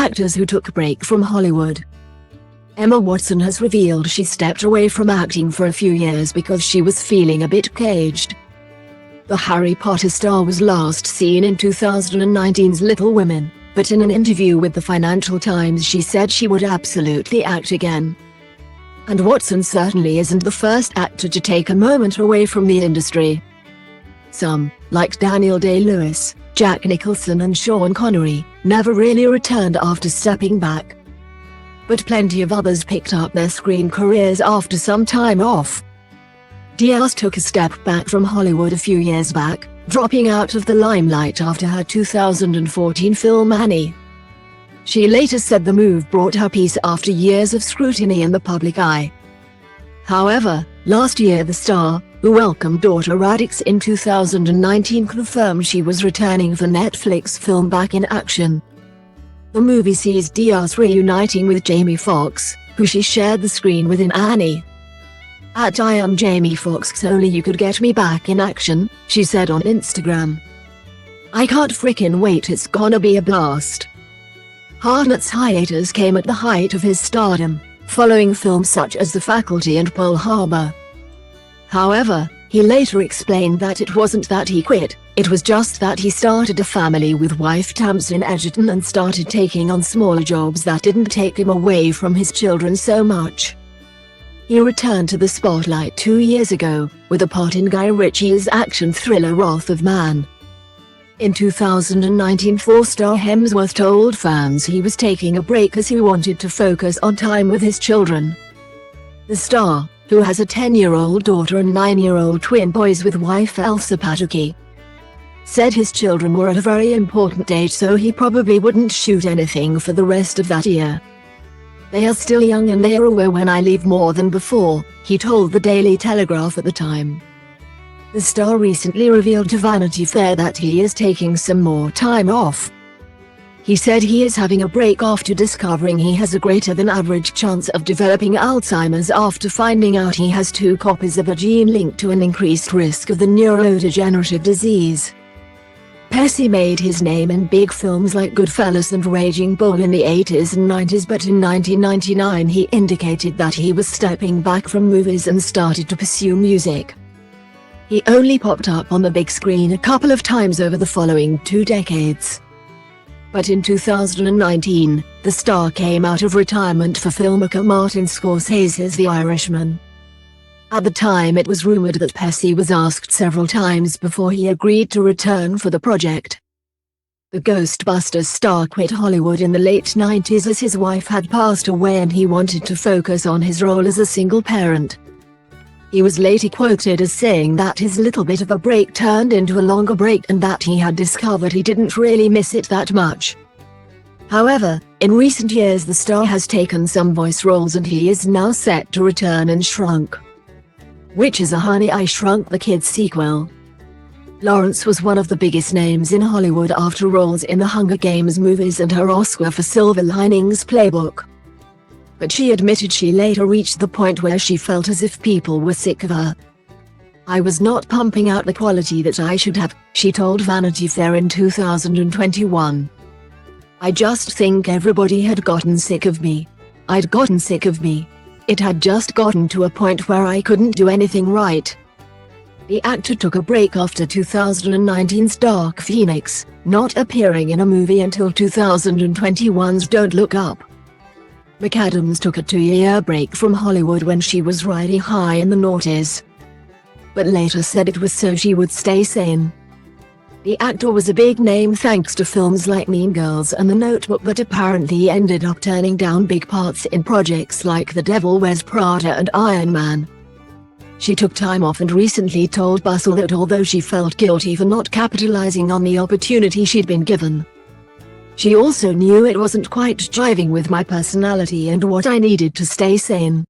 actors who took a break from Hollywood. Emma Watson has revealed she stepped away from acting for a few years because she was feeling a bit caged. The Harry Potter star was last seen in 2019's Little Women, but in an interview with the Financial Times she said she would absolutely act again. And Watson certainly isn't the first actor to take a moment away from the industry. Some, like Daniel Day-Lewis, Jack Nicholson and Sean Connery, never really returned after stepping back. But plenty of others picked up their screen careers after some time off. Diaz took a step back from Hollywood a few years back, dropping out of the limelight after her 2014 film Annie. She later said the move brought her peace after years of scrutiny in the public eye. However, last year the star, who welcomed daughter Radix in 2019, confirmed she was returning for Netflix film Back in Action. The movie sees Diaz reuniting with Jamie Foxx, who she shared the screen with in Annie. "I am Jamie Foxx, only you could get me back in action," she said on Instagram. "I can't frickin' wait, it's gonna be a blast." Hartnett's hiatus came at the height of his stardom, following films such as The Faculty and Pearl Harbor. However, he later explained that it wasn't that he quit, it was just that he started a family with wife Tamsin Edgerton and started taking on smaller jobs that didn't take him away from his children so much. He returned to the spotlight 2 years ago, with a part in Guy Ritchie's action thriller Wrath of Man. In 2019, four-star Hemsworth told fans he was taking a break as he wanted to focus on time with his children. The star, who has a 10-year-old daughter and 9-year-old twin boys with wife Elsa Pataky, said his children were at a very important age, so he probably wouldn't shoot anything for the rest of that year. "They are still young and they are aware when I leave more than before," he told the Daily Telegraph at the time. The star recently revealed to Vanity Fair that he is taking some more time off. He said he is having a break after discovering he has a greater than average chance of developing Alzheimer's after finding out he has 2 copies of a gene linked to an increased risk of the neurodegenerative disease. Pesci made his name in big films like Goodfellas and Raging Bull in the 80s and 90s, but in 1999 he indicated that he was stepping back from movies and started to pursue music. He only popped up on the big screen a couple of times over the following 2 decades. But in 2019, the star came out of retirement for filmmaker Martin Scorsese's The Irishman. At the time it was rumored that Pesci was asked several times before he agreed to return for the project. The Ghostbusters star quit Hollywood in the late 90s as his wife had passed away and he wanted to focus on his role as a single parent. He was later quoted as saying that his little bit of a break turned into a longer break and that he had discovered he didn't really miss it that much. However, in recent years the star has taken some voice roles and he is now set to return in Shrunk, which is a Honey, I Shrunk the Kids sequel. Lawrence was one of the biggest names in Hollywood after roles in the Hunger Games movies and her Oscar for Silver Linings Playbook. But she admitted she later reached the point where she felt as if people were sick of her. "I was not pumping out the quality that I should have," she told Vanity Fair in 2021. "I just think everybody had gotten sick of me. I'd gotten sick of me. It had just gotten to a point where I couldn't do anything right." The actor took a break after 2019's Dark Phoenix, not appearing in a movie until 2021's Don't Look Up. McAdams took a 2-year break from Hollywood when she was riding high in the noughties, but later said it was so she would stay sane. The actor was a big name thanks to films like Mean Girls and The Notebook, but apparently ended up turning down big parts in projects like The Devil Wears Prada and Iron Man. She took time off and recently told Bustle that although she felt guilty for not capitalizing on the opportunity she'd been given, she also knew it wasn't quite jiving with my personality and what I needed to stay sane.